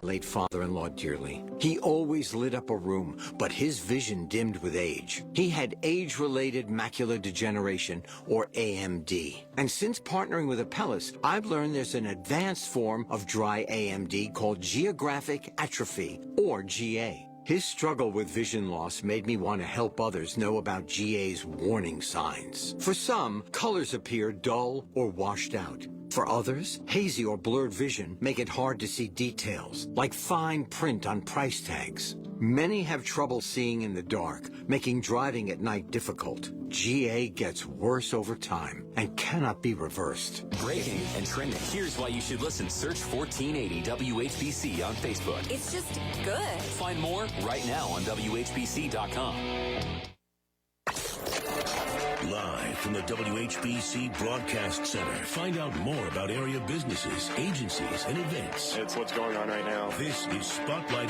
late father-in-law dearly. He always lit up a room, but his vision dimmed with age. He had age-related macular degeneration, or AMD. And since partnering with Apellis, I've learned there's an advanced form of dry AMD called geographic atrophy, or GA. His struggle with vision loss made me want to help others know about GA's warning signs. For some, colors appear dull or washed out. For others, hazy or blurred vision make it hard to see details, like fine print on price tags. Many have trouble seeing in the dark, making driving at night difficult. GA gets worse over time and cannot be reversed. Breaking and trending. Here's why you should listen. Search 1480 WHBC on Facebook. It's just good. Find more right now on WHBC.com. Live from the WHBC Broadcast Center. Find out more about area businesses, agencies, and events. It's what's going on right now. This is Spotlight.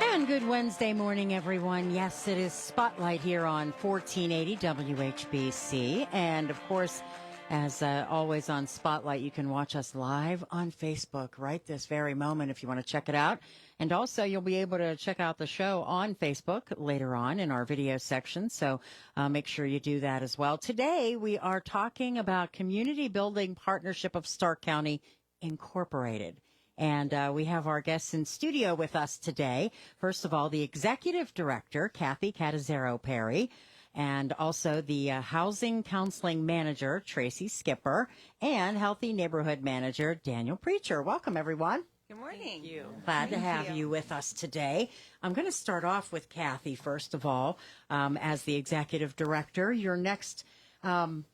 And good Wednesday morning, everyone. Yes, it is Spotlight here on 1480 WHBC. And, of course, as always on Spotlight, you can watch us live on Facebook right this very moment if you want to check it out. And also, you'll be able to check out the show on Facebook later on in our video section. So make sure you do that as well. Today, we are talking about Community Building Partnership of Stark County Incorporated. And we have our guests in studio with us today. First of all, the Executive Director, Kathy Catazero Perry, and also the Housing Counseling Manager, Tracy Skipper, and Healthy Neighborhood Manager, Daniel Preacher. Welcome, everyone. Good morning. Thank you. Glad to have you with us today. I'm going to start off with Kathy, first of all, as the Executive Director. Your next, what am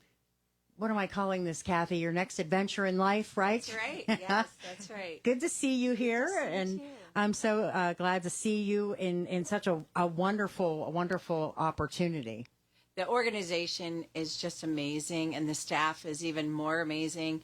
I calling this, Kathy? Your next adventure in life, right? That's right. Yes, that's right. Good to see you here. And I'm so glad to see you in such a wonderful opportunity. The organization is just amazing, and the staff is even more amazing.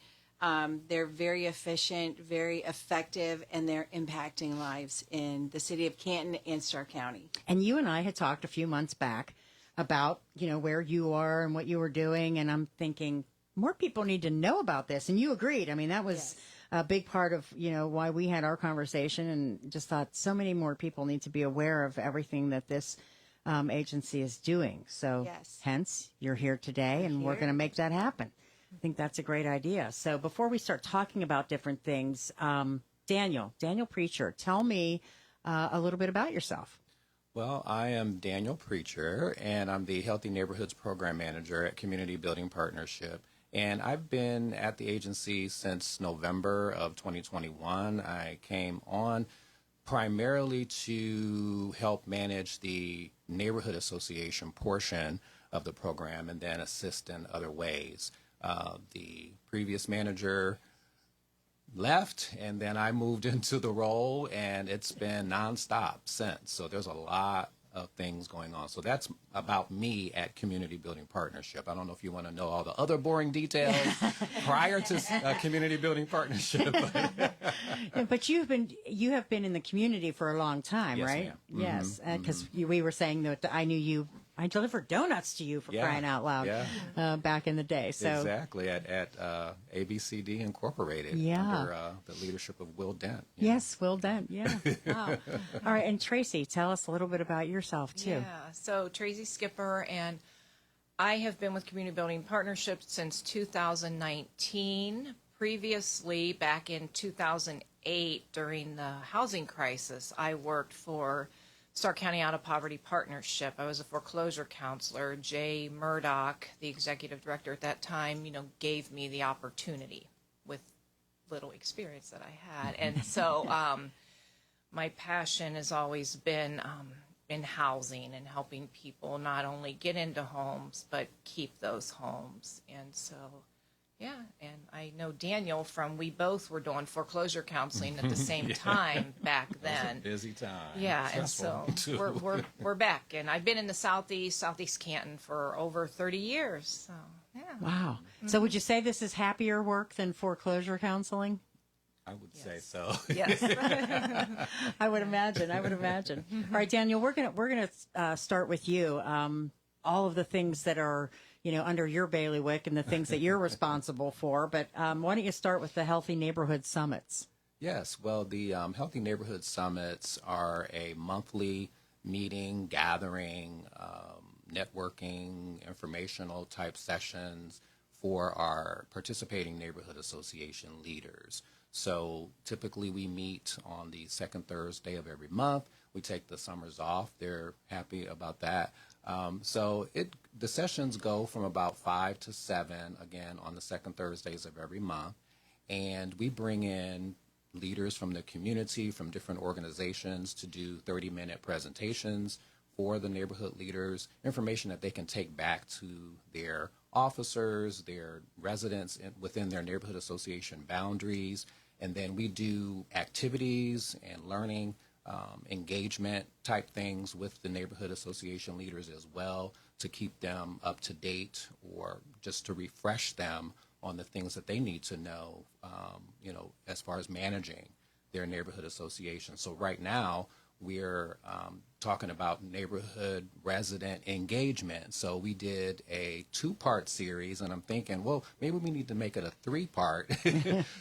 They're very efficient, very effective, and they're impacting lives in the city of Canton and Stark County. And you and I had talked a few months back about, where you are and what you were doing. And I'm thinking more people need to know about this. And you agreed. I mean, that was a big part of, why we had our conversation, and just thought so many more people need to be aware of everything that this agency is doing. So hence you're here today, and we're going to make that happen. I think that's a great idea. So before we start talking about different things, Daniel Preacher, tell me a little bit about yourself. Well, I am Daniel Preacher, and I'm the Healthy Neighborhoods Program Manager at Community Building Partnership. And I've been at the agency since November of 2021. I came on primarily to help manage the neighborhood association portion of the program and then assist in other ways. The previous manager left, and then I moved into the role, and it's been nonstop since. So there's a lot of things going on. So that's about me at Community Building Partnership. I don't know if you want to know all the other boring details prior to Community Building Partnership. But you have been in the community for a long time, yes, right? Ma'am. Yes, because we were saying that I knew you. I delivered donuts to you for crying out loud back in the day. So exactly at ABCD Incorporated under the leadership of Will Dent. Yes, Will Dent. Yeah. Wow. All right, and Tracy, tell us a little bit about yourself too. Yeah. So Tracy Skipper, and I have been with Community Building Partnership since 2019. Previously, back in 2008, during the housing crisis, I worked for Stark County Out of Poverty Partnership. I was a foreclosure counselor. Jay Murdoch, the executive director at that time, gave me the opportunity with little experience that I had. And so my passion has always been in housing and helping people not only get into homes, but keep those homes. And so, and I know Daniel from, we both were doing foreclosure counseling at the same time back then. Busy time. Yeah, and so we're back. And I've been in the Southeast Canton for over 30 years. So, yeah. Wow. So would you say this is happier work than foreclosure counseling? I would say so. Yes. I would imagine. All right, Daniel, we're gonna start with you. All of the things that are, under your bailiwick and the things that you're responsible for. But why don't you start with the Healthy Neighborhood Summits? Yes, well, the Healthy Neighborhood Summits are a monthly meeting, gathering, networking, informational type sessions for our participating neighborhood association leaders. So typically we meet on the second Thursday of every month. We take the summers off. They're happy about that. The sessions go from about 5 to 7, again, on the second Thursdays of every month. And we bring in leaders from the community, from different organizations, to do 30-minute presentations for the neighborhood leaders, information that they can take back to their officers, their residents within their neighborhood association boundaries. And then we do activities and learning, engagement type things with the neighborhood association leaders as well, to keep them up to date or just to refresh them on the things that they need to know, as far as managing their neighborhood association. So right now, we're talking about neighborhood resident engagement. So we did a 2-part series, and I'm thinking, well, maybe we need to make it a 3-part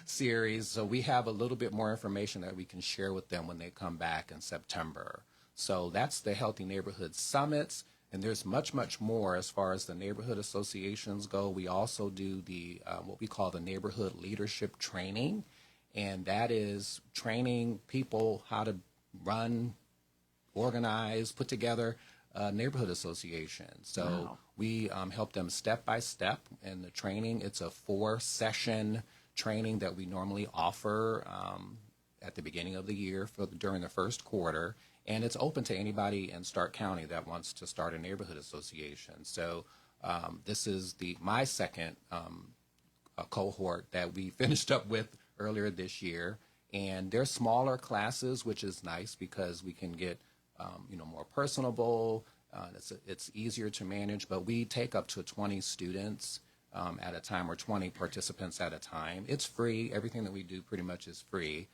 series, so we have a little bit more information that we can share with them when they come back in September. So that's the Healthy Neighborhood Summits, and there's much, much more as far as the neighborhood associations go. We also do the what we call the neighborhood leadership training, and that is training people how to run, organize, put together a neighborhood association. So we help them step by step in the training. It's a 4-session training that we normally offer at the beginning of the year during the first quarter. And it's open to anybody in Stark County that wants to start a neighborhood association. So this is my second cohort that we finished up with earlier this year. And they're smaller classes, which is nice because we can get, more personable. It's easier to manage, but we take up to 20 students at a time, or 20 participants at a time. It's free. Everything that we do pretty much is free.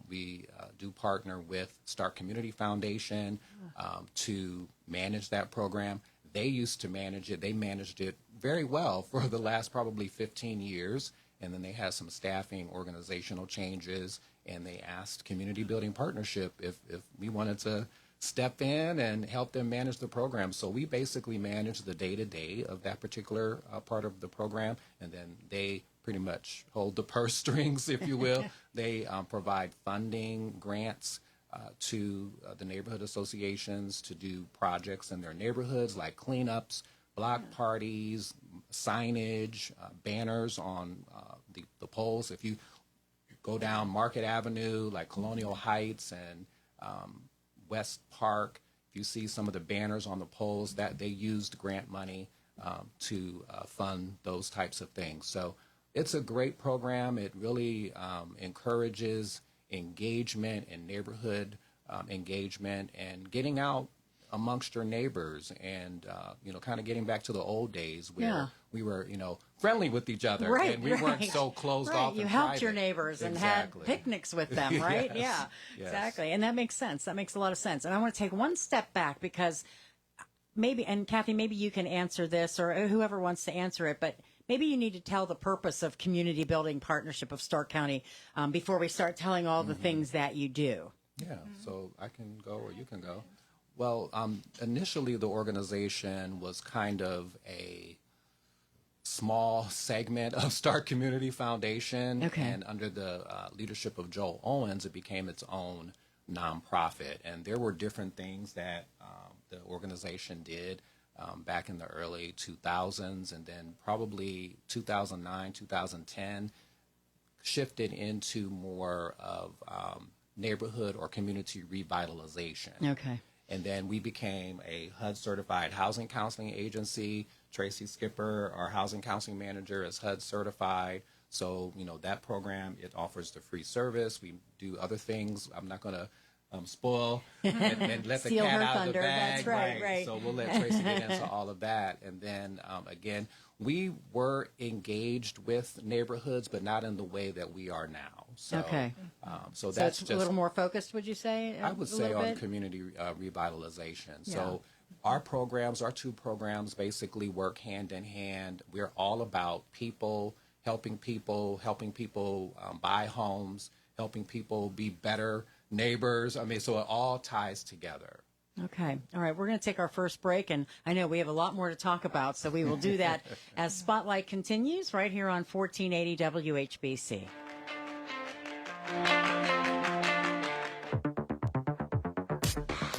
We do partner with Stark Community Foundation to manage that program. They used to manage it. They managed it very well for the last probably 15 years. And then they had some staffing, organizational changes, and they asked Community Building Partnership if we wanted to step in and help them manage the program. So we basically manage the day-to-day of that particular part of the program, and then they pretty much hold the purse strings, if you will. They provide funding, grants to the neighborhood associations to do projects in their neighborhoods, like cleanups, block parties, signage, banners on the poles. If you go down Market Avenue, like Colonial Heights and West Park, if you see some of the banners on the poles, that they used grant money to fund those types of things. So it's a great program. It really encourages engagement and neighborhood engagement and getting out amongst your neighbors, and kind of getting back to the old days where we were friendly with each other, and we weren't so closed off. You and helped private. your neighbors and had picnics with them, right? Yes. Yeah, exactly. And that makes sense. That makes a lot of sense. And I want to take one step back, because maybe, and Kathy, maybe you can answer this, or whoever wants to answer it, but maybe you need to tell the purpose of Community Building Partnership of Stark County before we start telling all the things that you do. Yeah, so I can go or you can go. Well, initially the organization was kind of a small segment of Stark Community Foundation. Okay. And under the leadership of Joel Owens, it became its own nonprofit. And there were different things that the organization did back in the early 2000s, and then probably 2009, 2010, shifted into more of neighborhood or community revitalization. Okay. And then we became a HUD-certified housing counseling agency. Tracy Skipper, our housing counseling manager, is HUD-certified. So, that program, it offers the free service. We do other things. I'm not going to spoil and let the Steal cat her out thunder. of the bag. That's right. So we'll let Tracy get into all of that. And then, again, we were engaged with neighborhoods, but not in the way that we are now. So, Okay. So So that's it's just a little more focused, would you say? I would a say little on bit? community revitalization. So Our programs, our two programs basically work hand in hand. We're all about people, helping people buy homes, helping people be better neighbors. I mean, so it all ties together. Okay. All right. We're going to take our first break, and I know we have a lot more to talk about, so we will do that as Spotlight continues right here on 1480 WHBC.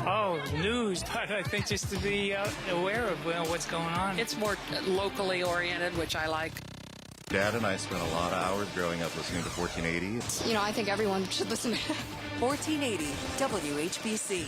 Oh, news, but I think just to be aware of what's going on. It's more locally oriented, which I like. Dad and I spent a lot of hours growing up listening to 1480. You know, I think everyone should listen to 1480 WHBC.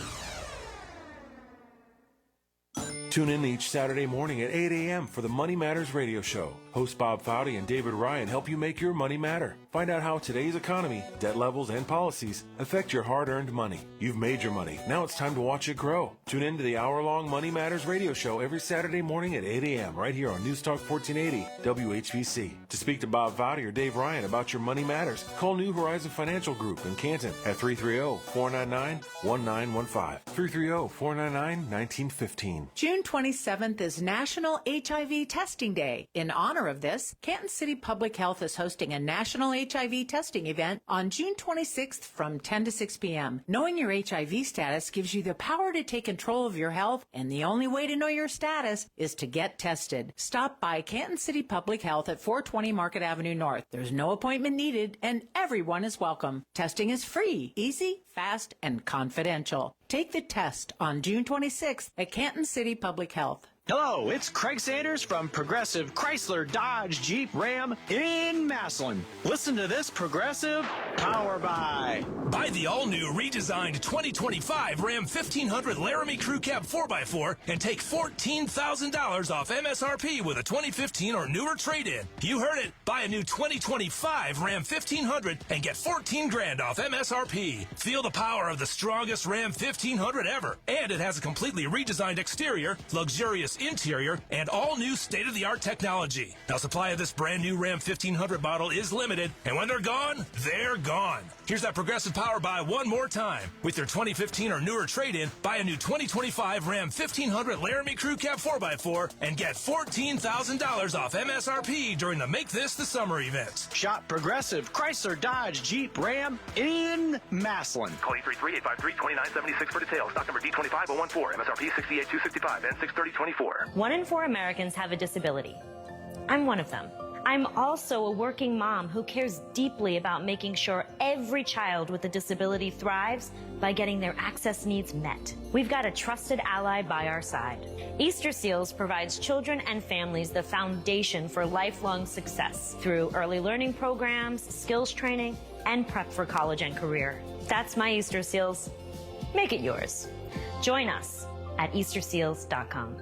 Tune in each Saturday morning at 8 a.m. for the Money Matters radio show. Hosts Bob Foudy and David Ryan help you make your money matter. Find out how today's economy, debt levels, and policies affect your hard-earned money. You've made your money. Now it's time to watch it grow. Tune in to the hour-long Money Matters radio show every Saturday morning at 8 a.m. right here on News Talk 1480 WHBC. To speak to Bob Foudy or Dave Ryan about your money matters, call New Horizon Financial Group in Canton at 330-499-1915. 330-499-1915. June 27th is National HIV Testing Day. In honor of this, Canton City Public Health is hosting a national HIV testing event on June 26th from 10 to 6 p.m. Knowing your HIV status gives you the power to take control of your health, and the only way to know your status is to get tested. Stop by Canton City Public Health at 420 Market Avenue North. There's no appointment needed, and everyone is welcome. Testing is free, easy, fast, and confidential. Take the test on June 26th at Canton City Public Health. Hello, it's Craig Sanders from Progressive Chrysler Dodge Jeep Ram in Massillon. Listen to this Progressive Power Buy. Buy the all-new redesigned 2025 Ram 1500 Laramie Crew Cab 4x4 and take $14,000 off MSRP with a 2015 or newer trade-in. You heard it. Buy a new 2025 Ram 1500 and get $14,000 off MSRP. Feel the power of the strongest Ram 1500 ever. And it has a completely redesigned exterior, luxurious interior, and all new state-of-the-art technology. Now, supply of this brand new Ram 1500 model is limited, and when they're gone, they're gone. Here's that Progressive Power Buy one more time. With your 2015 or newer trade-in, buy a new 2025 Ram 1500 Laramie Crew Cab 4x4 and get $14,000 off MSRP during the Make This the Summer event. Shop Progressive Chrysler Dodge Jeep Ram in Massillon. Call 833-853-2976 for details. Stock number D25014. MSRP 68265 and 63024. 1 in 4 Americans have a disability. I'm one of them. I'm also a working mom who cares deeply about making sure every child with a disability thrives by getting their access needs met. We've got a trusted ally by our side. Easter Seals provides children and families the foundation for lifelong success through early learning programs, skills training, and prep for college and career. That's my Easter Seals. Make it yours. Join us at easterseals.com.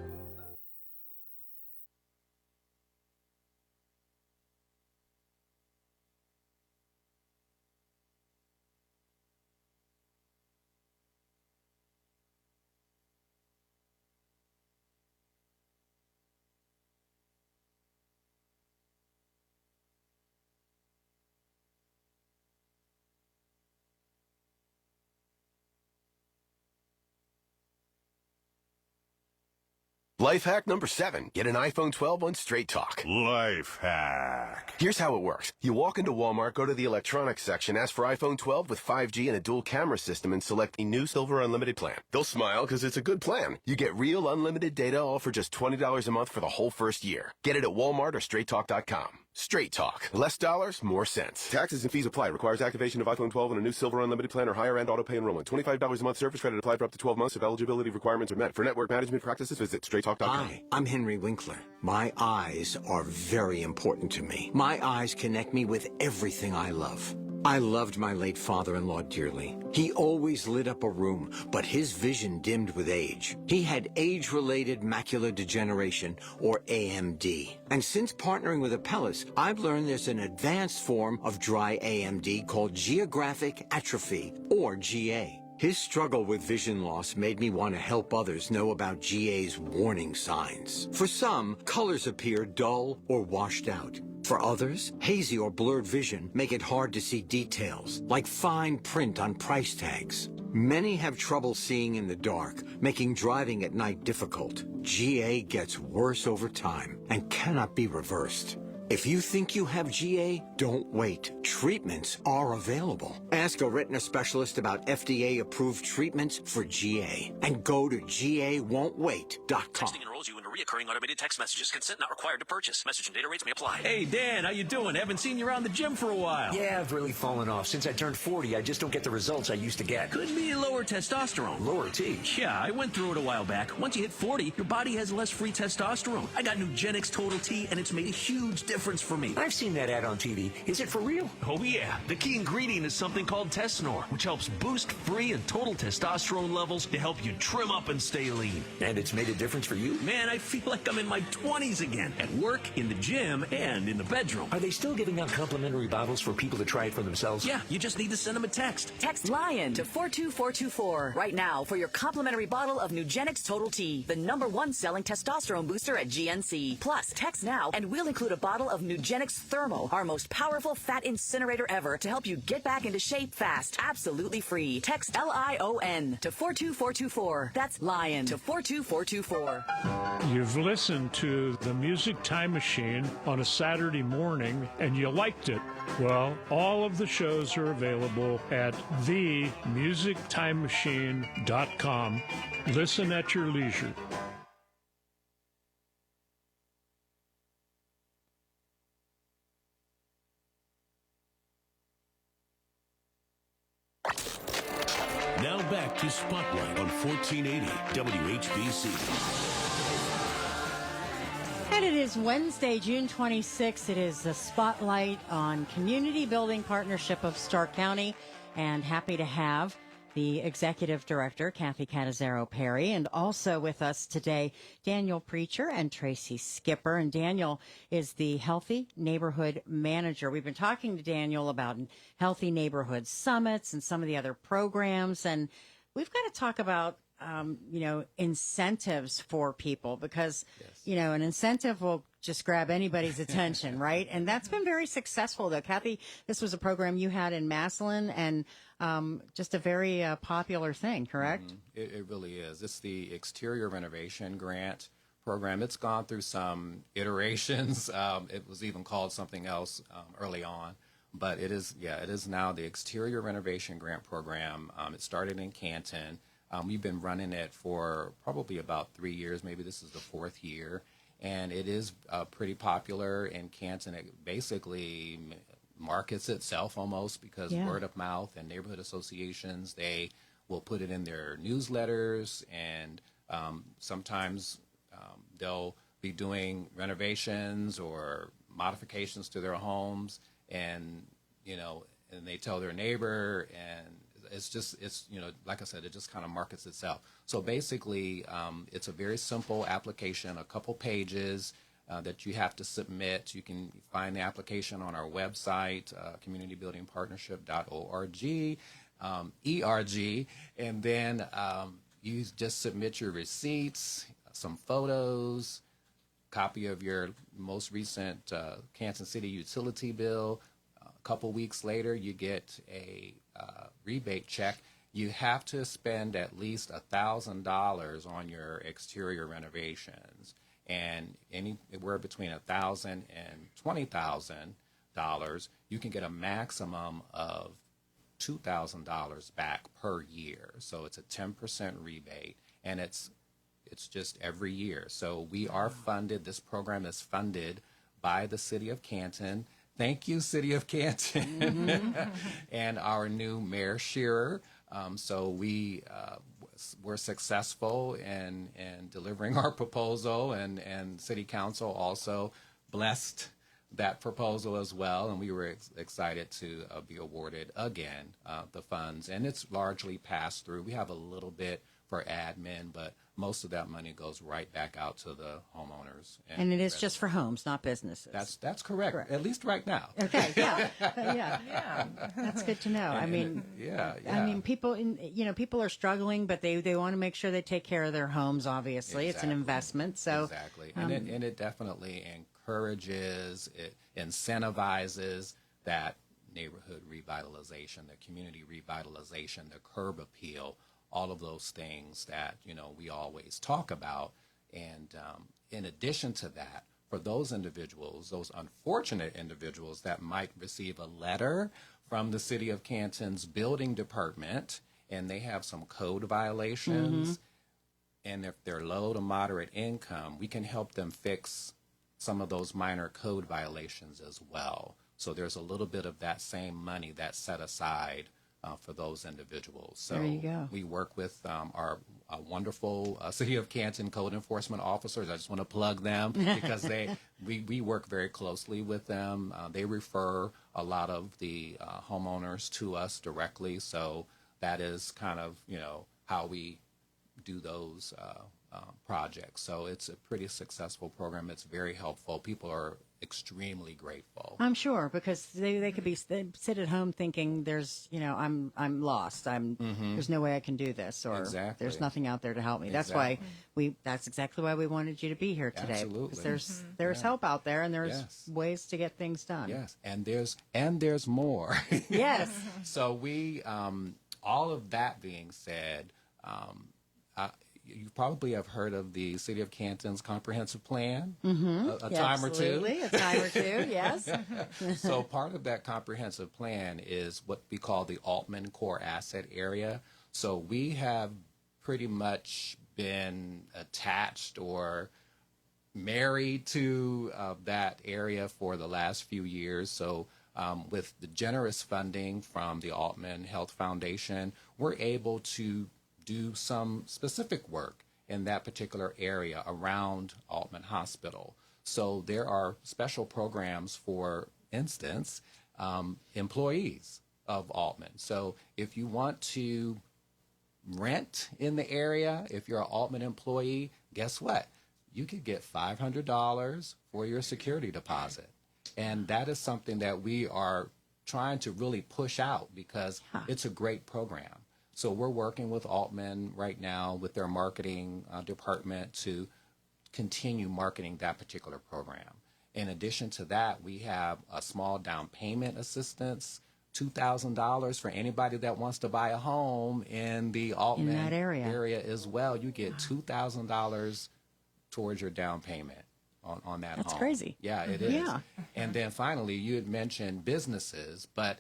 Life hack number 7. Get an iPhone 12 on Straight Talk. Life hack. Here's how it works. You walk into Walmart, go to the electronics section, ask for iPhone 12 with 5G and a dual camera system, and select the new Silver Unlimited plan. They'll smile because it's a good plan. You get real unlimited data all for just $20 a month for the whole first year. Get it at Walmart or StraightTalk.com. Straight Talk. Less dollars, more sense. Taxes and fees apply. Requires activation of iPhone 12 and a new Silver Unlimited plan or higher-end auto-pay enrollment. $25 a month service credit applied for up to 12 months if eligibility requirements are met. For network management practices, visit StraightTalk.com. Hi, I'm Henry Winkler. My eyes are very important to me. My eyes connect me with everything I love. I loved my late father-in-law dearly. He always lit up a room, but his vision dimmed with age. He had age-related macular degeneration, or AMD. And since partnering with Apellis, I've learned there's an advanced form of dry AMD called geographic atrophy, or GA. His struggle with vision loss made me want to help others know about GA's warning signs. For some, colors appear dull or washed out. For others, hazy or blurred vision make it hard to see details, like fine print on price tags. Many have trouble seeing in the dark, making driving at night difficult. GA gets worse over time and cannot be reversed. If you think you have GA, don't wait. Treatments are available. Ask a retina specialist about FDA-approved treatments for GA and go to GAWon'tWait.com. Texting enrolls you into reoccurring automated text messages. Consent not required to purchase. Message and data rates may apply. Hey, Dan, how you doing? Haven't seen you around the gym for a while. Yeah, I've really fallen off. Since I turned 40, I just don't get the results I used to get. Could be lower testosterone. Lower T. Yeah, I went through it a while back. Once you hit 40, your body has less free testosterone. I got Nugenix Total T, and it's made a huge difference for me. I've seen that ad on TV. Is it for real? Oh, yeah. The key ingredient is something called Tesnor, which helps boost free and total testosterone levels to help you trim up and stay lean. And it's made a difference for you? Man, I feel like I'm in my 20s again. At work, in the gym, and in the bedroom. Are they still giving out complimentary bottles for people to try it for themselves? Yeah, you just need to send them a text. Text LION to 42424 right now for your complimentary bottle of Nugenix Total T, the #1 selling testosterone booster at GNC. Plus, text now and we'll include a bottle of Nugenix Thermo, our most powerful fat incinerator ever, to help you get back into shape fast, absolutely free. Text LION to 42424. That's LION to 42424. You've listened to The Music Time Machine on a Saturday morning and you liked it. Well, all of the shows are available at themusictimemachine.com. Listen at your leisure. Now back to Spotlight on 1480 WHBC. And it is Wednesday, June 26th. It is the Spotlight on Community Building Partnership of Stark County. And happy to have the Executive Director, Kathy Catazero Perry, and also with us today, Daniel Preacher and Tracy Skipper. And Daniel is the Healthy Neighborhood Manager. We've been talking to Daniel about Healthy Neighborhood Summits and some of the other programs. And we've got to talk about incentives for people because, an incentive will just grab anybody's attention, right? And that's been very successful, though. Kathy, this was a program you had in Massillon and just a very popular thing, correct? Mm-hmm. It really is. It's the Exterior Renovation Grant program. It's gone through some iterations. It was even called something else early on. But it is now the Exterior Renovation Grant program. It started in Canton. We've been running it for probably about 3 years. Maybe this is the 4th year. And it is pretty popular in Canton. It basically markets itself almost because word of mouth and neighborhood associations, they will put it in their newsletters. And sometimes they'll be doing renovations or modifications to their homes. And, and they tell their neighbor, and it's like I said, it just kind of markets itself. So basically, it's a very simple application, a couple pages that you have to submit. You can find the application on our website, communitybuildingpartnership.org, ERG, and then you just submit your receipts, some photos, copy of your most recent Kansas City utility bill. A couple weeks later, you get a rebate check. You have to spend at least $1,000 on your exterior renovations, and anywhere between $1,000 and $20,000, you can get a maximum of $2,000 back per year. So it's a 10% rebate, and it's just every year. So we are funded. This program is funded by the City of Canton. Thank you, City of Canton, mm-hmm. and our new Mayor Shearer. So we were successful in delivering our proposal, and City Council also blessed that proposal as well, and we were excited to be awarded again the funds. And it's largely passed through. We have a little bit for admin, but most of that money goes right back out to the homeowners. And it is just for homes, not businesses. That's correct. At least right now. Okay, yeah. That's good to know. I mean, people people are struggling, but they want to make sure they take care of their homes. Obviously, It's an investment. So exactly, and it definitely encourages, it incentivizes that neighborhood revitalization, the community revitalization, the curb appeal, all of those things that, we always talk about. And in addition to that, for those individuals, those unfortunate individuals that might receive a letter from the City of Canton's building department, and they have some code violations, and if they're low to moderate income, we can help them fix some of those minor code violations as well. So there's a little bit of that same money that's set aside for those individuals. So there you go. We work with our wonderful City of Canton code enforcement officers. I just want to plug them because we work very closely with them. They refer a lot of the homeowners to us directly. So that is kind of, how we do those projects. So it's a pretty successful program. It's very helpful. People are extremely grateful. I'm sure, because they could they sit at home thinking there's, I'm lost. There's no way I can do this, or there's nothing out there to help me. Exactly. That's exactly why we wanted you to be here today. Absolutely. Because there's help out there, and there's ways to get things done. Yes. And there's more. Yes. So we, all of that being said, you probably have heard of the City of Canton's comprehensive plan a time or two. Absolutely, a time or two, yes. So part of that comprehensive plan is what we call the Altman Core Asset Area. So we have pretty much been attached or married to that area for the last few years. So with the generous funding from the Altman Health Foundation, we're able to do some specific work in that particular area around Altman Hospital. So there are special programs, for instance, employees of Altman. So if you want to rent in the area, if you're an Altman employee, guess what? You could get $500 for your security deposit. And that is something that we are trying to really push out because it's a great program. So we're working with Altman right now with their marketing department to continue marketing that particular program. In addition to that, we have a small down payment assistance, $2,000 for anybody that wants to buy a home in the Altman area as well. You get $2,000 towards your down payment on that home. That's crazy. Yeah, it is. Yeah. And then finally, you had mentioned businesses, but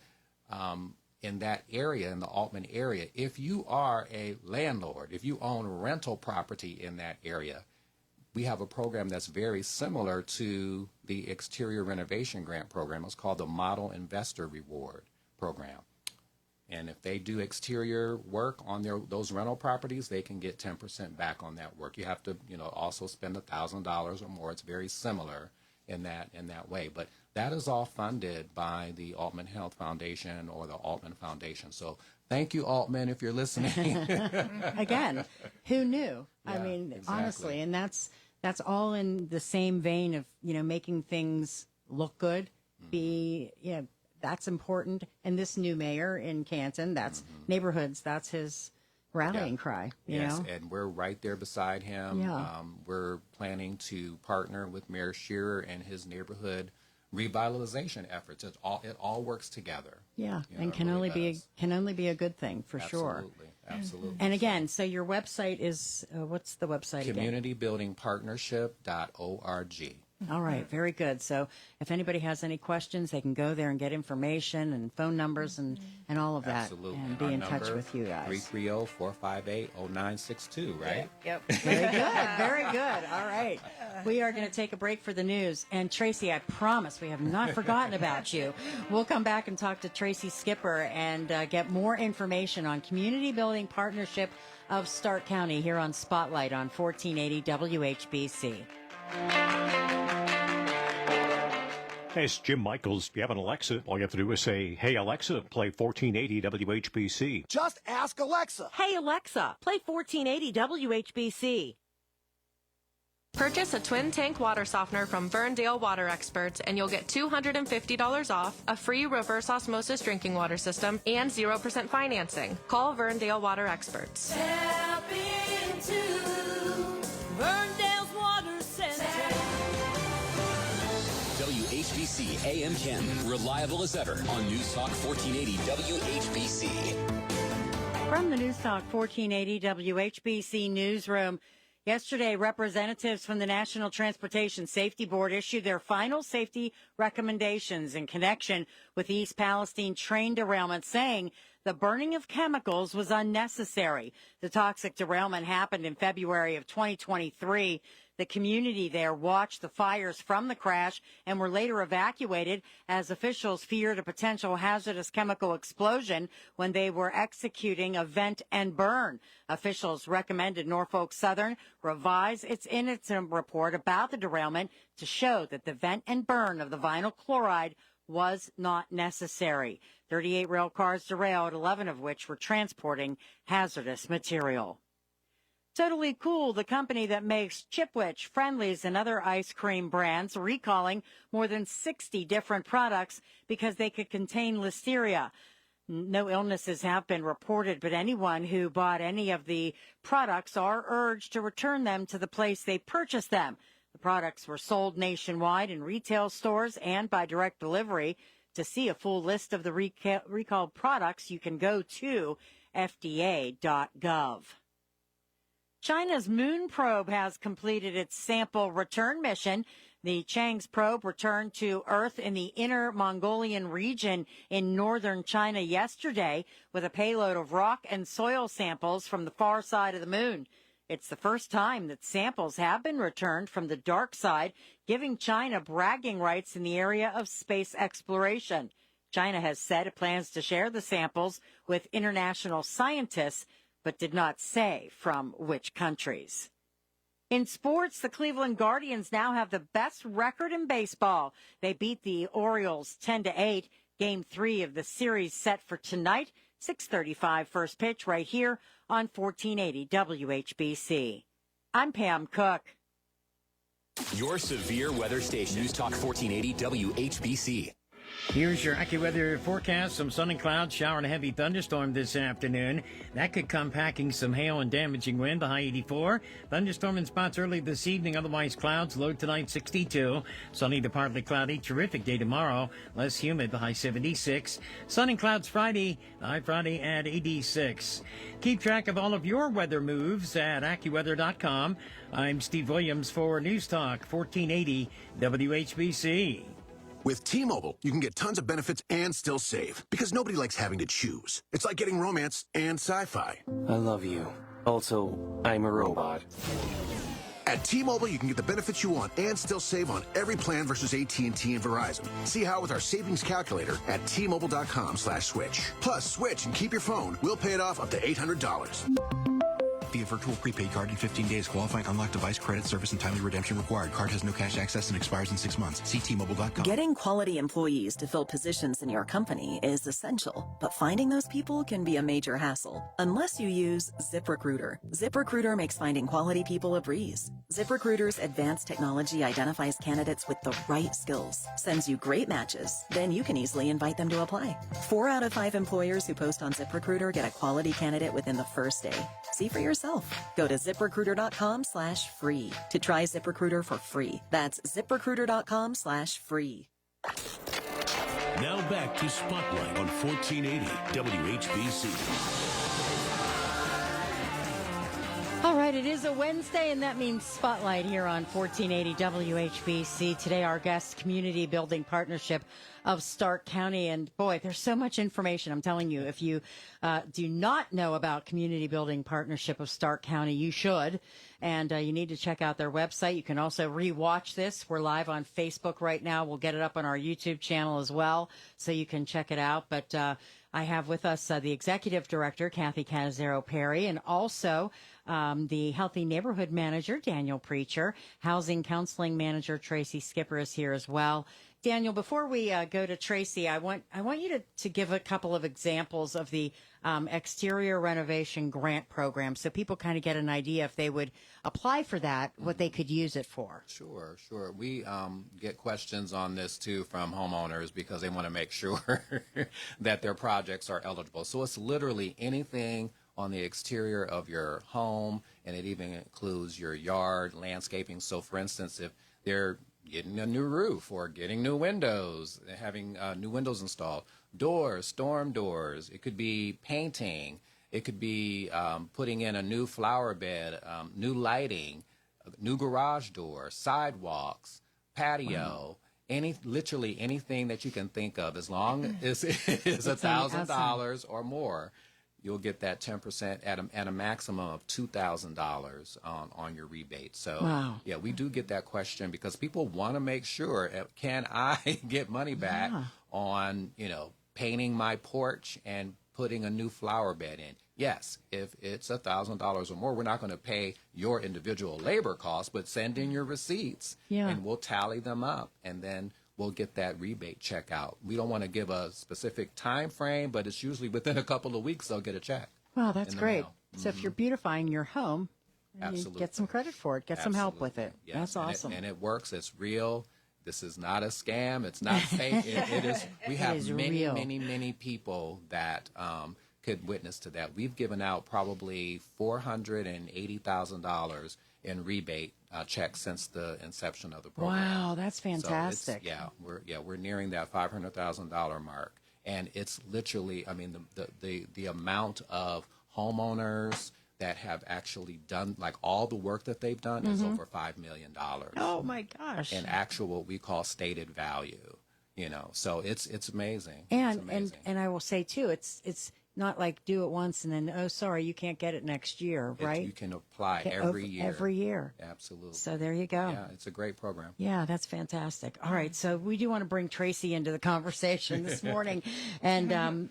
in that area, in the Altman area, if you are a landlord, if you own rental property in that area, we have a program that's very similar to the Exterior Renovation Grant Program. It's called the Model Investor Reward Program. And if they do exterior work on those rental properties, they can get 10% back on that work. You have to, also spend $1,000 or more. It's very similar in that way. But that is all funded by the Altman Health Foundation or the Altman Foundation. So thank you, Altman, if you're listening. Again, who knew? Yeah, I mean, exactly. honestly, and that's all in the same vein of, making things look good, that's important. And this new mayor in Canton, that's neighborhoods, that's his rallying cry. Yes, and we're right there beside him. Yeah. We're planning to partner with Mayor Shearer and his neighborhood revitalization efforts. It all works together. Yeah, and can only be a good thing for sure. Absolutely. And again, so your website is what's the website again? Communitybuildingpartnership.org. All right, very good. So if anybody has any questions, they can go there and get information and phone numbers and all of that. Absolutely. And be in touch with you guys. 330-458-0962, right? Yep. Very good. Very good. All right. We are going to take a break for the news. And Tracy, I promise we have not forgotten about you. We'll come back and talk to Tracy Skipper and get more information on Community Building Partnership of Stark County here on Spotlight on 1480 WHBC. Hey, it's Jim Michaels. If you have an Alexa, all you have to do is say, "Hey, Alexa, play 1480 WHBC. Just ask Alexa. Hey, Alexa, play 1480 WHBC. Purchase a twin tank water softener from Verndale Water Experts and you'll get $250 off, a free reverse osmosis drinking water system, and 0% financing. Call Verndale Water Experts. Tap into Verndale's Water Center. WHBC WHBC AM 10, reliable as ever on News Talk 1480 WHBC. From the News Talk 1480 WHBC newsroom, yesterday representatives from the National Transportation Safety Board issued their final safety recommendations in connection with the East Palestine train derailment, saying the burning of chemicals was unnecessary. The toxic derailment happened in February of 2023. The community there watched the fires from the crash and were later evacuated as officials feared a potential hazardous chemical explosion when they were executing a vent and burn. Officials recommended Norfolk Southern revise its incident report about the derailment to show that the vent and burn of the vinyl chloride was not necessary. 38 rail cars derailed, 11 of which were transporting hazardous material. Totally Cool, the company that makes Chipwich, Friendlies, and other ice cream brands, recalling more than 60 different products because they could contain listeria. No illnesses have been reported, but anyone who bought any of the products are urged to return them to the place they purchased them. The products were sold nationwide in retail stores and by direct delivery. To see a full list of the recalled products, you can go to fda.gov. China's moon probe has completed its sample return mission. The Chang's probe returned to Earth in the Inner Mongolian region in northern China yesterday with a payload of rock and soil samples from the far side of the moon. It's the first time that samples have been returned from the dark side, giving China bragging rights in the area of space exploration. China has said it plans to share the samples with international scientists, but did not say from which countries. In sports, the Cleveland Guardians now have the best record in baseball. They beat the Orioles 10-8. Game 3 of the series set for tonight, 6:35 first pitch right here on 1480 WHBC. I'm Pam Cook. Your severe weather station, News Talk 1480 WHBC. Here's your AccuWeather forecast. Some sun and clouds, shower and a heavy thunderstorm this afternoon. That could come packing some hail and damaging wind, the high 84. Thunderstorm in spots early this evening, otherwise clouds, low tonight 62. Sunny to partly cloudy, terrific day tomorrow, less humid, the high 76. Sun and clouds Friday, the high Friday at 86. Keep track of all of your weather moves at AccuWeather.com. I'm Steve Williams for News Talk 1480 WHBC. With T-Mobile, you can get tons of benefits and still save, because nobody likes having to choose. It's like getting romance and sci-fi. I love you. Also, I'm a robot. At T-Mobile, you can get the benefits you want and still save on every plan versus AT&T and Verizon. See how with our savings calculator at T-Mobile.com/switch. Plus, switch and keep your phone. We'll pay it off up to $800. Via virtual prepaid card in 15 days. Qualifying unlocked device credit service and timely redemption required. Card has no cash access and expires in 6 months. See T-Mobile.com. Getting quality employees to fill positions in your company is essential, but finding those people can be a major hassle unless you use ZipRecruiter. ZipRecruiter makes finding quality people a breeze. ZipRecruiter's advanced technology identifies candidates with the right skills, sends you great matches, then you can easily invite them to apply. 4 out of 5 employers who post on ZipRecruiter get a quality candidate within the first day. See for yourself. Go to ZipRecruiter.com/free to try ZipRecruiter for free. That's ZipRecruiter.com/free. Now back to Spotlight on 1480 WHBC. All right, it is a Wednesday, and that means Spotlight here on 1480 WHBC. Today, our guest, Community Building Partnership of Stark County. And boy, there's so much information. I'm telling you, if you do not know about Community Building Partnership of Stark County, you should. And you need to check out their website. You can also rewatch this. We're live on Facebook right now. We'll get it up on our YouTube channel as well, so you can check it out. But I have with us the Executive Director, Kathy Canizero Perry, and also the Healthy Neighborhood Manager, Daniel Preacher. Housing Counseling Manager, Tracy Skipper, is here as well. Daniel, before we go to Tracy, I want you to give a couple of examples of the exterior renovation grant program, so people kind of get an idea if they would apply for that, what they could use it for. Sure. We get questions on this too from homeowners because they want to make sure that their projects are eligible. So it's literally anything on the exterior of your home, and it even includes your yard, landscaping. So for instance, if they're getting a new roof or getting new windows, having new windows installed, doors, storm doors. It could be painting. It could be putting in a new flower bed, new lighting, new garage door, sidewalks, patio. Literally anything that you can think of, as long as it's $1,000 or more, you'll get that 10% at a maximum of $2,000 on your rebate. So, yeah, we do get that question because people want to make sure, can I get money back on, painting my porch and putting a new flower bed in? Yes, if it's $1,000 or more, we're not going to pay your individual labor costs, but send in your receipts and we'll tally them up, and then we'll get that rebate check out. We don't want to give a specific time frame, but it's usually within a couple of weeks they'll get a check. Wow, that's great. So if you're beautifying your home, you get some credit for it, get some help with it. Yes. That's awesome. And it works. It's real. This is not a scam. It's not fake. It is. We have many people that could witness to that. We've given out probably $480,000 in rebate checks since the inception of the program. Wow, that's fantastic. So we're nearing that $500,000 mark, and it's literally, I mean, the amount of homeowners that have actually done, like, all the work that they've done is over $5 million. Oh my gosh! And actual what we call stated value, So it's amazing. And I will say too, it's not like do it once and then, oh, sorry, you can't get it next year, right? You can apply every year. Every year. Absolutely. So there you go. Yeah, it's a great program. Yeah, that's fantastic. All right, so we do want to bring Tracy into the conversation this morning and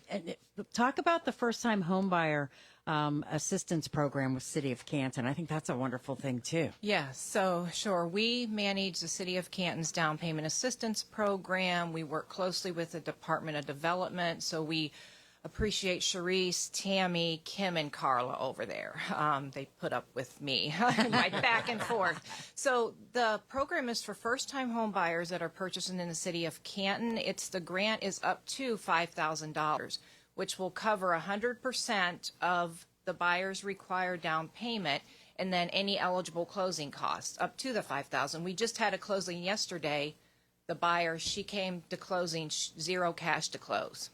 talk about the first-time homebuyer assistance program with City of Canton. I think that's a wonderful thing, too. Yeah, so sure. We manage the City of Canton's down payment assistance program. We work closely with the Department of Development, so we appreciate Sharice, Tammy, Kim, and Carla over there. They put up with me right back and forth. So the program is for first-time home buyers that are purchasing in the City of Canton. The grant is up to $5,000, which will cover 100% of the buyer's required down payment and then any eligible closing costs up to the $5,000. We just had a closing yesterday. The buyer, she came to closing, zero cash to close.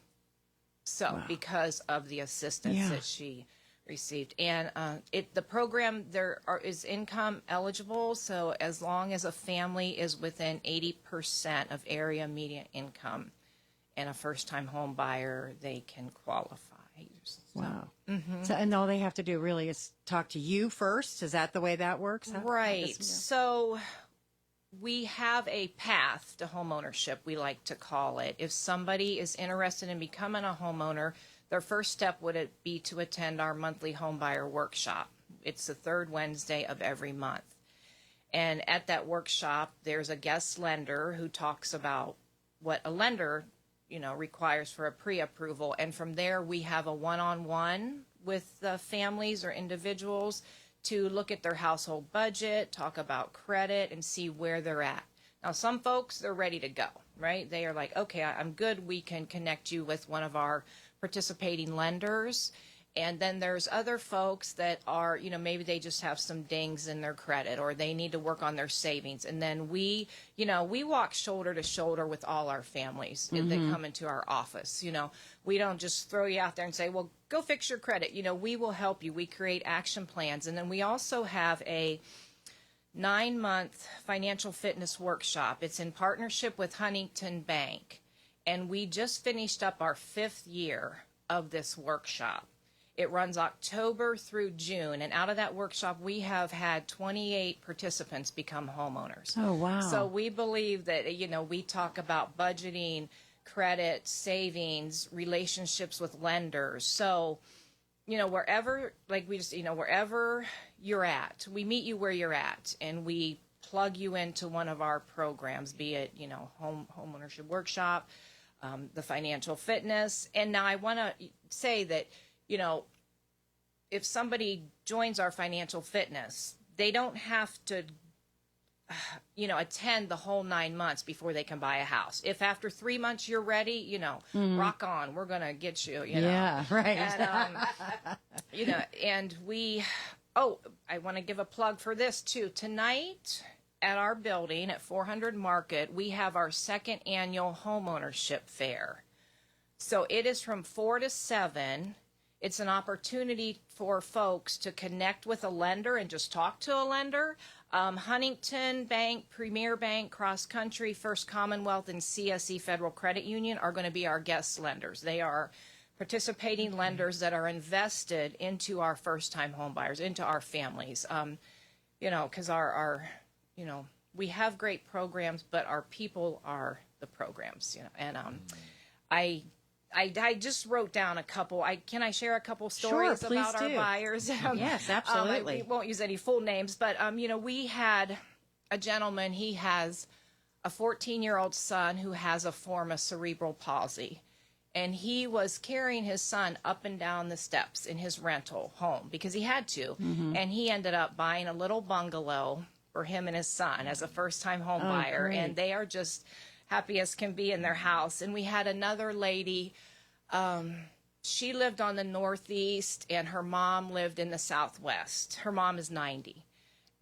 So because of the assistance that she received. And the program is income eligible. So as long as a family is within 80% of area median income and a first-time home buyer, they can qualify. Wow. So, and all they have to do really is talk to you first. Is that the way that works? Right. So we have a path to homeownership, we like to call it. If somebody is interested in becoming a homeowner, their first step would be to attend our monthly homebuyer workshop. It's the third Wednesday of every month. And at that workshop, there's a guest lender who talks about what a lender, requires for a pre-approval. And from there, we have a one-on-one with the families or individuals to look at their household budget, talk about credit, and see where they're at. Now, some folks, they're ready to go, right? They are like, okay, I'm good. We can connect you with one of our participating lenders. And then there's other folks that are, maybe they just have some dings in their credit or they need to work on their savings. And then we walk shoulder to shoulder with all our families that come into our office. We don't just throw you out there and say, well, go fix your credit. We will help you. We create action plans. And then we also have a 9-month financial fitness workshop. It's in partnership with Huntington Bank. And we just finished up our 5th year of this workshop. It runs October through June, and out of that workshop, we have had 28 participants become homeowners. Oh, wow. So we believe that, we talk about budgeting, credit, savings, relationships with lenders. So, wherever, wherever you're at, we meet you where you're at, and we plug you into one of our programs, be it, home ownership workshop, the financial fitness. And now I want to say that, if somebody joins our financial fitness, they don't have to, attend the whole 9 months before they can buy a house. If after 3 months you're ready, rock on. We're going to get you, Yeah, right. And, and I want to give a plug for this too. Tonight at our building at 400 Market, we have our second annual homeownership fair. So it is from 4 to 7. It's an opportunity for folks to connect with a lender and just talk to a lender. Huntington Bank, Premier Bank, Cross Country, First Commonwealth, and CSE Federal Credit Union are going to be our guest lenders. They are participating lenders that are invested into our first-time home buyers, into our families. Because our we have great programs, but our people are the programs. And I just wrote down a couple. Can I share a couple stories about our buyers? Yes, absolutely. I won't use any full names, but we had a gentleman. He has a 14-year-old son who has a form of cerebral palsy, and he was carrying his son up and down the steps in his rental home because he had to, and he ended up buying a little bungalow for him and his son as a first-time home buyer, great. and they are just happy as can be in their house. And we had another lady, she lived on the northeast and her mom lived in the southwest. Her mom is 90.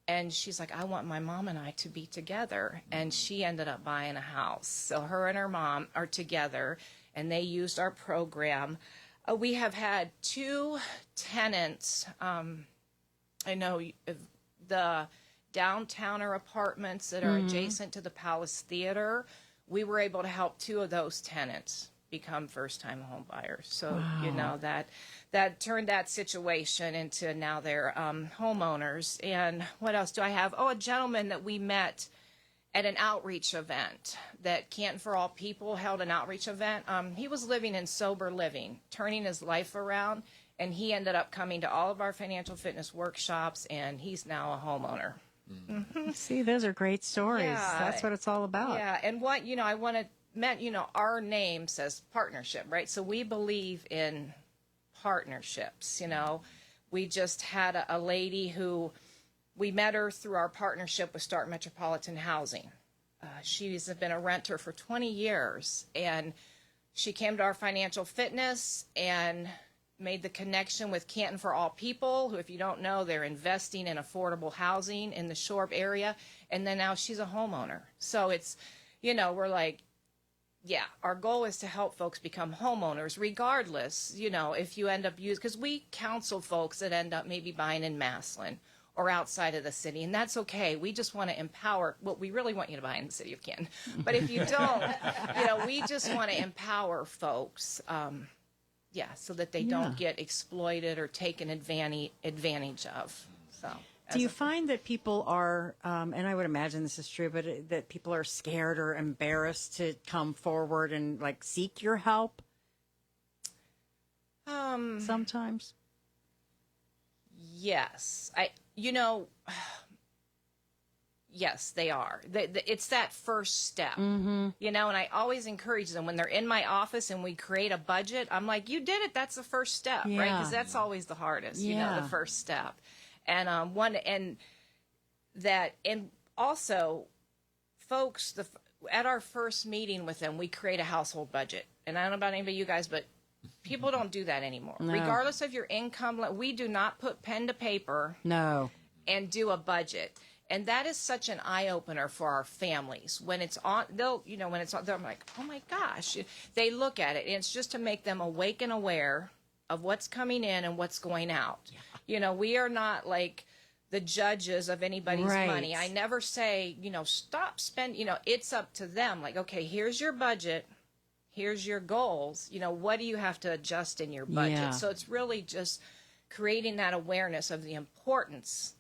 And she's like, I want my mom and I to be together. And she ended up buying a house. So her and her mom are together and they used our program. We have had 2 tenants. I know the downtowner apartments that are adjacent to the Palace Theater. We were able to help 2 of those tenants become first-time home buyers. So, that turned that situation into now they're homeowners. And what else do I have? Oh, a gentleman that we met at an outreach event that Canton for All People held an outreach event. He was living in sober living, turning his life around, and he ended up coming to all of our financial fitness workshops, and he's now a homeowner. See, those are great stories. Yeah. That's what it's all about. Yeah, and what, I want to, our name says partnership, right? So we believe in partnerships, We just had a lady who, we met her through our partnership with Start Metropolitan Housing. She's been a renter for 20 years, and she came to our financial fitness and made the connection with Canton for All People, who, if you don't know, they're investing in affordable housing in the Shorb area, and then now she's a homeowner. So it's, we're like, yeah, our goal is to help folks become homeowners, regardless, if you end up using, because we counsel folks that end up maybe buying in Massillon or outside of the city, and that's okay. We just want to empower, we really want you to buy in the city of Canton, but if you don't, we just want to empower folks, so that they don't get exploited or taken advantage of. So, do you find that people are, and I would imagine this is true, but that people are scared or embarrassed to come forward and seek your help? Sometimes. Yes, yes, they are. It's that first step, and I always encourage them when they're in my office and we create a budget. I'm like, you did it. That's the first step, right? Because that's always the hardest, the first step. And and also, folks, at our first meeting with them, we create a household budget. And I don't know about anybody, you guys, but people don't do that anymore. No. Regardless of your income, we do not put pen to paper. No. And do a budget. And that is such an eye-opener for our families. When it's on, when it's on, they're like, oh my gosh. They look at it, and it's just to make them awake and aware of what's coming in and what's going out. Yeah. We are not like the judges of anybody's money. I never say, stop spending, it's up to them. Like, okay, here's your budget. Here's your goals. What do you have to adjust in your budget? Yeah. So it's really just creating that awareness of the importance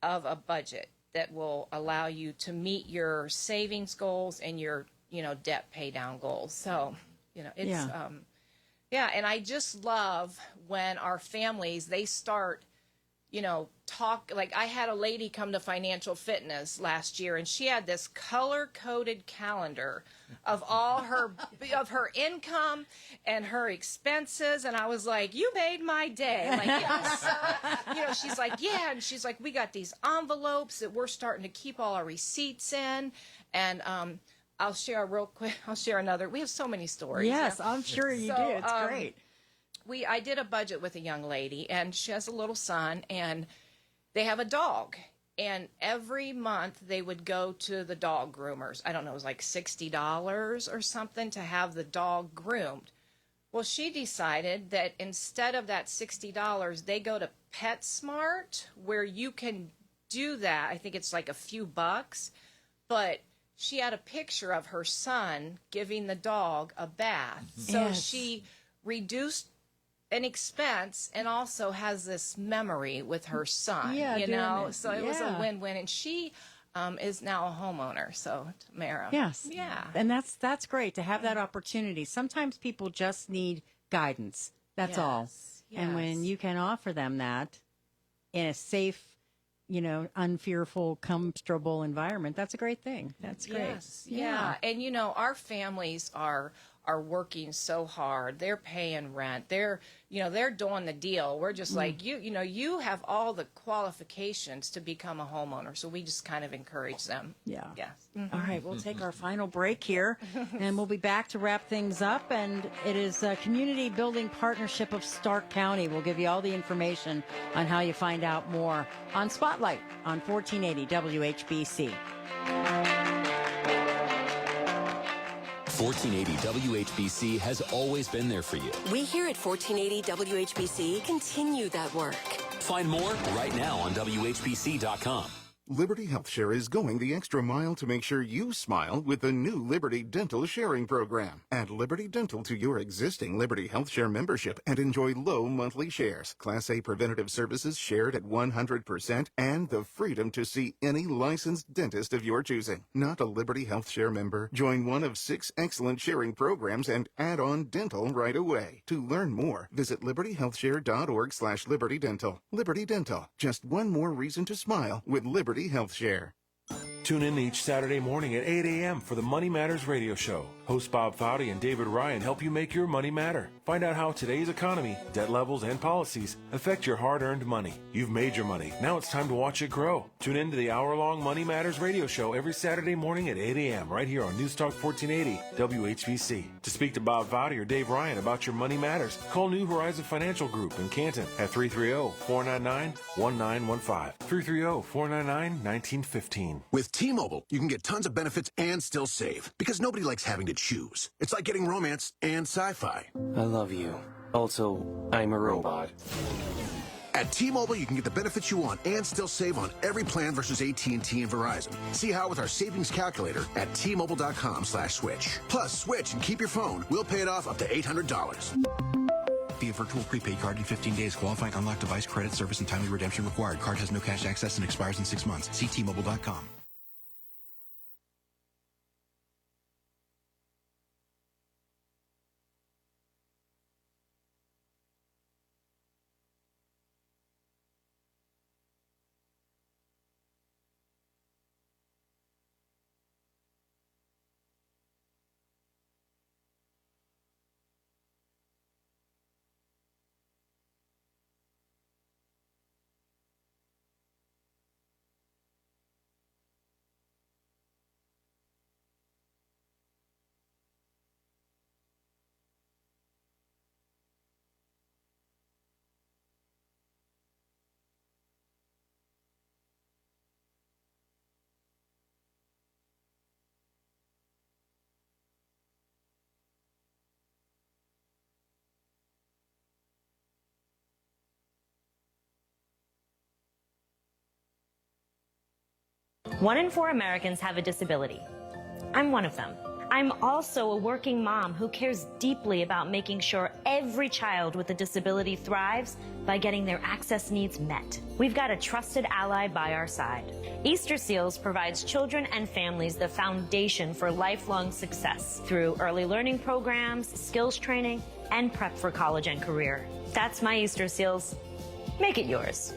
of a budget that will allow you to meet your savings goals and your, debt pay down goals. So, it's, and I just love when our families, they start, talk, like I had a lady come to Financial Fitness last year, and she had this color-coded calendar of all her income and her expenses, and I was like, you made my day. Like, it was so, she's like, yeah, and she's like, we got these envelopes that we're starting to keep all our receipts in, and I'll share real quick. I'll share another. We have so many stories. Yes, I'm sure you do. It's great. I did a budget with a young lady, and she has a little son, and they have a dog. And every month they would go to the dog groomers. I don't know, it was like $60 or something to have the dog groomed. Well, she decided that instead of that $60, they go to PetSmart, where you can do that. I think it's like a few bucks. But she had a picture of her son giving the dog a bath. So Yes. she reduced an expense and also has this memory with her son, Yeah, you doing know? it. So it was a Yeah. win-win. And she is now a homeowner, so Tamara. Yes. Yeah. And that's great to have that opportunity. Sometimes people just need guidance. That's all. And when you can offer them that in a safe, unfearful, comfortable environment, that's a great thing. That's great. Yes, yeah. And our families are working so hard. They're paying rent. They're doing the deal. We're just like you have all the qualifications to become a homeowner. So we just kind of encourage them. Yeah. Yes. All right, we'll take our final break here, and we'll be back to wrap things up. And it is a Community Building Partnership of Stark County. We'll give you all the information on how you find out more on Spotlight on 1480 WHBC. 1480 WHBC has always been there for you. We here at 1480 WHBC continue that work. Find more right now on WHBC.com. Liberty HealthShare is going the extra mile to make sure you smile with the new Liberty Dental Sharing Program. Add Liberty Dental to your existing Liberty HealthShare membership and enjoy low monthly shares, Class A preventative services shared at 100%, and the freedom to see any licensed dentist of your choosing. Not a Liberty HealthShare member? Join one of 6 excellent sharing programs and add on dental right away. To learn more, visit libertyhealthshare.org/Liberty Dental. Liberty Dental, just one more reason to smile with Liberty HealthShare. Tune in each Saturday morning at 8 a.m. for the Money Matters radio show. Hosts Bob Foudy and David Ryan help you make your money matter. Find out how today's economy, debt levels, and policies affect your hard-earned money. You've made your money. Now it's time to watch it grow. Tune in to the hour-long Money Matters radio show every Saturday morning at 8 a.m. right here on News Talk 1480 WHBC. To speak to Bob Foudy or Dave Ryan about your money matters, call New Horizon Financial Group in Canton at 330-499-1915. 330-499-1915. With T-Mobile, you can get tons of benefits and still save, because nobody likes having to choose. It's like getting romance and sci-fi. I love you. Also, I'm a robot. At T-Mobile, you can get the benefits you want and still save on every plan versus AT&T and Verizon. See how with our savings calculator at T-Mobile.com/switch. Plus, switch and keep your phone. We'll pay it off up to $800. Via virtual prepaid card in 15 days. Qualifying unlocked device credit service and timely redemption required. Card has no cash access and expires in 6 months. See T-Mobile.com. One in 4 Americans have a disability. I'm one of them. I'm also a working mom who cares deeply about making sure every child with a disability thrives by getting their access needs met. We've got a trusted ally by our side. Easter Seals provides children and families the foundation for lifelong success through early learning programs, skills training, and prep for college and career. That's my Easter Seals. Make it yours.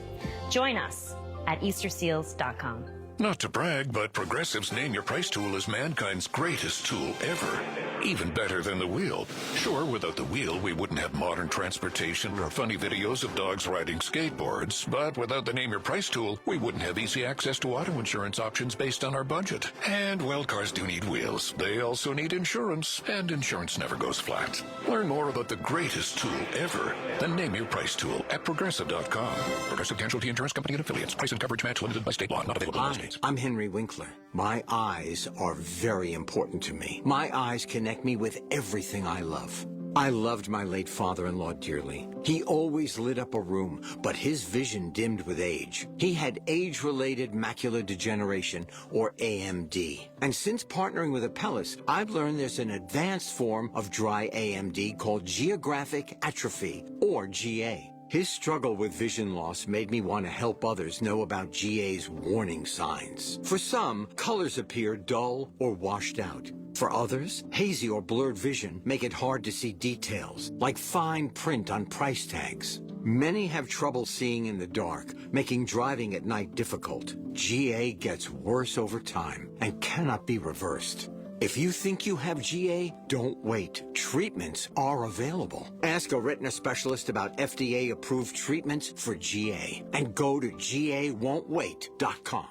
Join us at EasterSeals.com. Not to brag, but Progressive's Name Your Price tool is mankind's greatest tool ever. even better than the wheel. Sure, without the wheel, we wouldn't have modern transportation or funny videos of dogs riding skateboards. But without the Name Your Price tool, we wouldn't have easy access to auto insurance options based on our budget. And, well, cars do need wheels. They also need insurance, and insurance never goes flat. Learn more about the greatest tool ever, the Name Your Price tool at Progressive.com. Progressive Casualty Insurance Company and Affiliates. Price and coverage match limited by state law. Not available in all states. I'm Henry Winkler. My eyes are very important to me. My eyes connect me with everything I love. I loved my late father-in-law dearly. He always lit up a room, but his vision dimmed with age. He had age-related macular degeneration, or AMD. And since partnering with Apellis, I've learned there's an advanced form of dry AMD called geographic atrophy, or GA. His struggle with vision loss made me want to help others know about GA's warning signs. For some, colors appear dull or washed out. For others, hazy or blurred vision make it hard to see details, like fine print on price tags. Many have trouble seeing in the dark, making driving at night difficult. GA gets worse over time and cannot be reversed. If you think you have GA, don't wait. Treatments are available. Ask a retina specialist about FDA-approved treatments for GA and go to GAWon'tWait.com.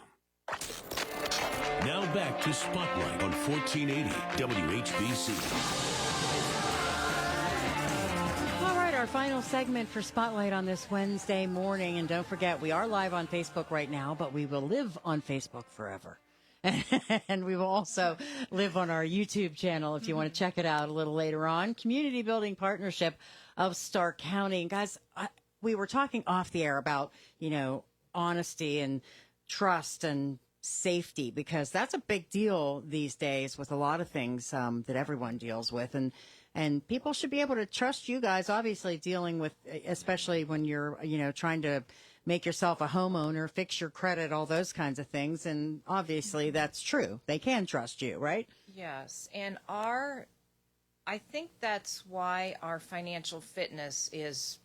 Now back to Spotlight on 1480 WHBC. All right, our final segment for Spotlight on this Wednesday morning. And don't forget, we are live on Facebook right now, but we will live on Facebook forever. And we will also live on our YouTube channel if you want to check it out a little later on. Community Building Partnership of Stark County. And guys, we were talking off the air about, honesty and trust and safety, because that's a big deal these days with a lot of things that everyone deals with. And people should be able to trust you guys, obviously, dealing with, especially when you're, trying to make yourself a homeowner, fix your credit, all those kinds of things. And obviously that's true. They can trust you, right? Yes. And I think that's why our financial fitness is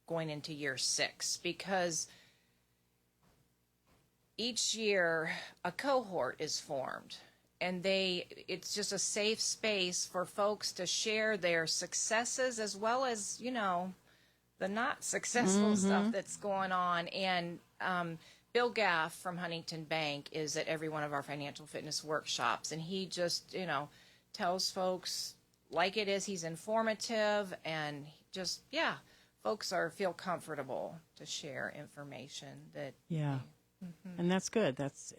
going into year 6, because each year a cohort is formed, and it's just a safe space for folks to share their successes as well as, the not successful stuff that's going on. And Bill Gaff from Huntington Bank is at every one of our financial fitness workshops, and he just, tells folks like it is. He's informative, and just, folks feel comfortable to share information that. Yeah. And that's good. That's,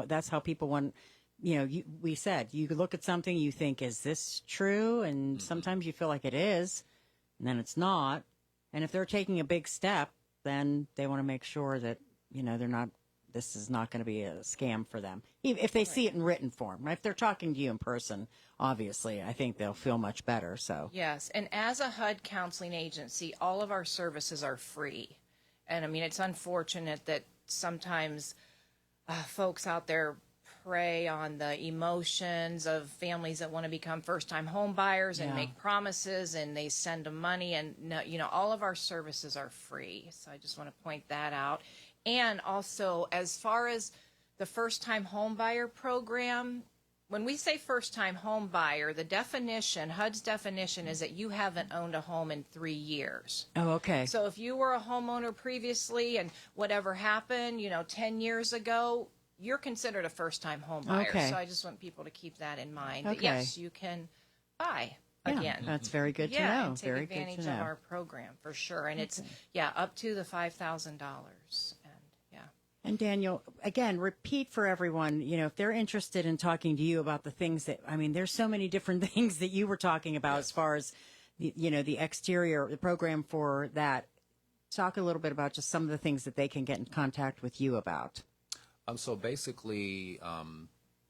that's how people want, we said, you look at something, you think, is this true? And sometimes you feel like it is, and then it's not. And if they're taking a big step, then they want to make sure that, this is not going to be a scam for them. If they see it in written form, right? If they're talking to you in person, obviously, I think they'll feel much better. So yes. And as a HUD counseling agency, all of our services are free. And it's unfortunate that sometimes folks out there prey on the emotions of families that want to become first-time home buyers and make promises, and they send them money, and all of our services are free. So I just want to point that out. And also, as far as the first-time home buyer program, when we say first-time home buyer, the definition, HUD's definition, is that you haven't owned a home in 3 years. Oh, okay. So if you were a homeowner previously and whatever happened, 10 years ago, you're considered a first-time home buyer. Okay. So I just want people to keep that in mind. Okay. That yes, you can buy again. That's very good to know. Yeah, and take very advantage good to know. of our program for sure. And it's, up to the $5,000. And Daniel, again, repeat for everyone, if they're interested in talking to you about the things that, there's so many different things that you were talking about as far as, the exterior, the program for that. Talk a little bit about just some of the things that they can get in contact with you about. So basically,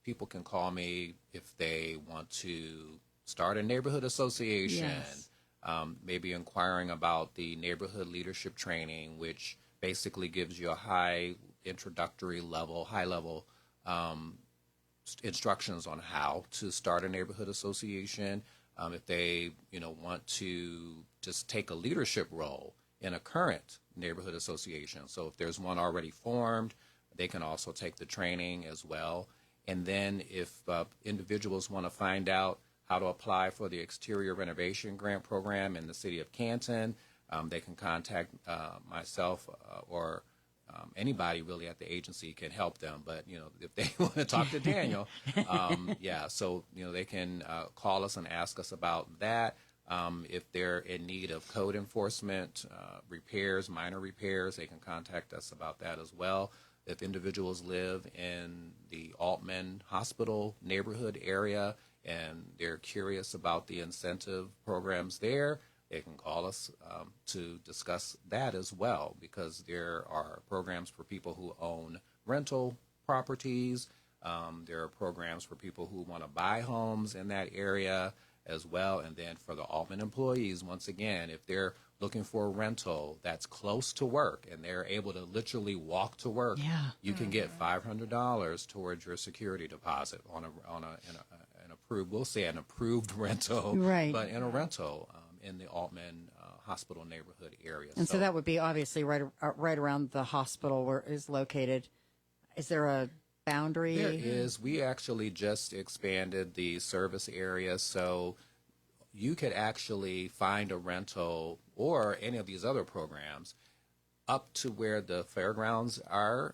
people can call me if they want to start a neighborhood association, maybe inquiring about the neighborhood leadership training, which basically gives you a high level instructions on how to start a neighborhood association. If they, want to just take a leadership role in a current neighborhood association. So if there's one already formed, they can also take the training as well. And then if individuals want to find out how to apply for the exterior renovation grant program in the city of Canton. They can contact myself or anybody really at the agency can help them. But, if they want to talk to Daniel, so, they can call us and ask us about that. If they're in need of code enforcement, repairs, minor repairs, they can contact us about that as well. If individuals live in the Altman Hospital neighborhood area and they're curious about the incentive programs there, they can call us to discuss that as well, because there are programs for people who own rental properties. There are programs for people who want to buy homes in that area as well. And then for the Altman employees, once again, if they're looking for a rental that's close to work and they're able to literally walk to work, you can get $500 towards your security deposit on an approved, we'll say an approved rental, right? But in a rental in the Altman Hospital neighborhood area. And so that would be obviously right around the hospital where it is located. Is there a boundary? There is. We actually just expanded the service area, so you could actually find a rental or any of these other programs up to where the fairgrounds are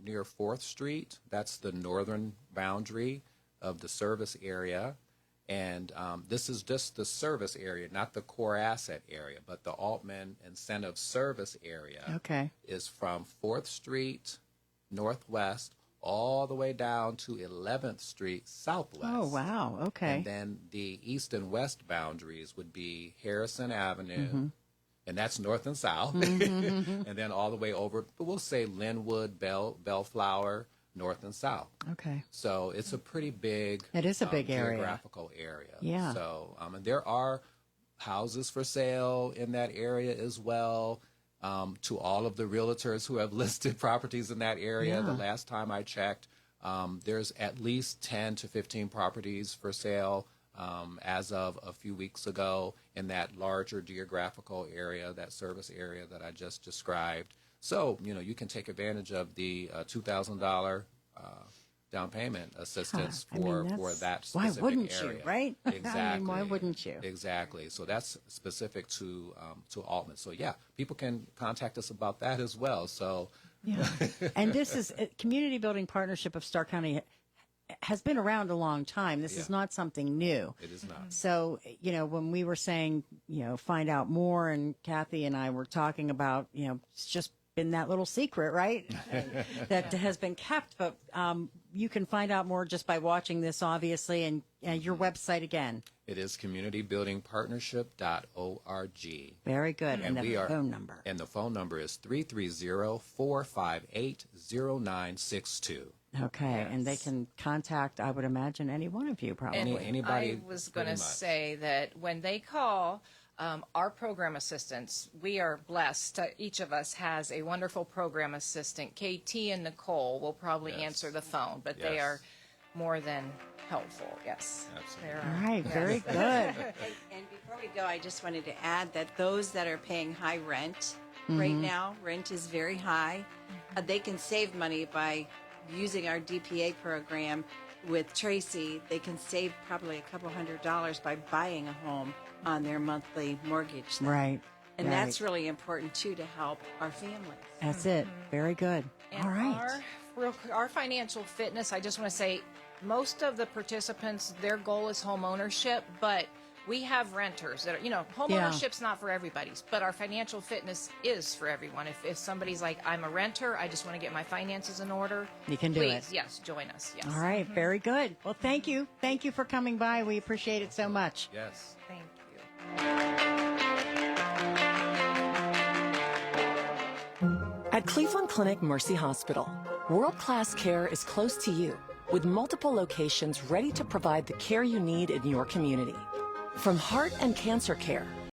near 4th Street. That's the northern boundary of the service area. And this is just the service area, not the core asset area, but the Altman Incentive Service area is from 4th Street Northwest all the way down to 11th Street Southwest. Oh, wow. Okay. And then the east and west boundaries would be Harrison Avenue, and that's north and south, and then all the way over, we'll say Linwood, Bellflower, north and south. Okay. So it's a pretty big. It is a big area. Geographical area. Yeah. So, and there are houses for sale in that area as well. To all of the realtors who have listed properties in that area, the last time I checked, there's at least 10 to 15 properties for sale as of a few weeks ago in that larger geographical area, that service area that I just described. So, you can take advantage of the $2,000 down payment assistance for that specific area. Why wouldn't you, right? Exactly. Why wouldn't you? Exactly. So that's specific to Altman. So people can contact us about that as well. So and this is Community Building Partnership of Stark County has been around a long time. This is not something new. It is not. So, when we were saying, find out more, and Kathy and I were talking about, it's just been that little secret, right? that has been kept. But you can find out more just by watching this, obviously, and your website again. It is communitybuildingpartnership.org. Very good. And the phone number. And the phone number is 330-458-0962. Okay, and they can contact, I would imagine, any one of you probably. Anybody. I was going to say that when they call, our program assistants, we are blessed. Each of us has a wonderful program assistant. KT and Nicole will probably answer the phone, but they are more than helpful. Yes. Absolutely. All right, very good. And before we go, I just wanted to add that those that are paying high rent right now, rent is very high. They can save money by using our DPA program with Tracy. They can save probably a couple $100 by buying a home on their monthly mortgage. Right. And that's really important too, to help our families. That's it. Very good. And all right. Our financial fitness, I just want to say, most of the participants, their goal is home ownership, but we have renters that are, home ownership's not for everybody's, but our financial fitness is for everyone. If somebody's like, I'm a renter, I just want to get my finances in order, you can do it. Please, yes, join us. Yes. All right, very good. Well, thank you. Thank you for coming by. We appreciate it so much. Yes. Thank you. At Cleveland Clinic Mercy Hospital, world-class care is close to you, with multiple locations ready to provide the care you need in your community. From heart and cancer care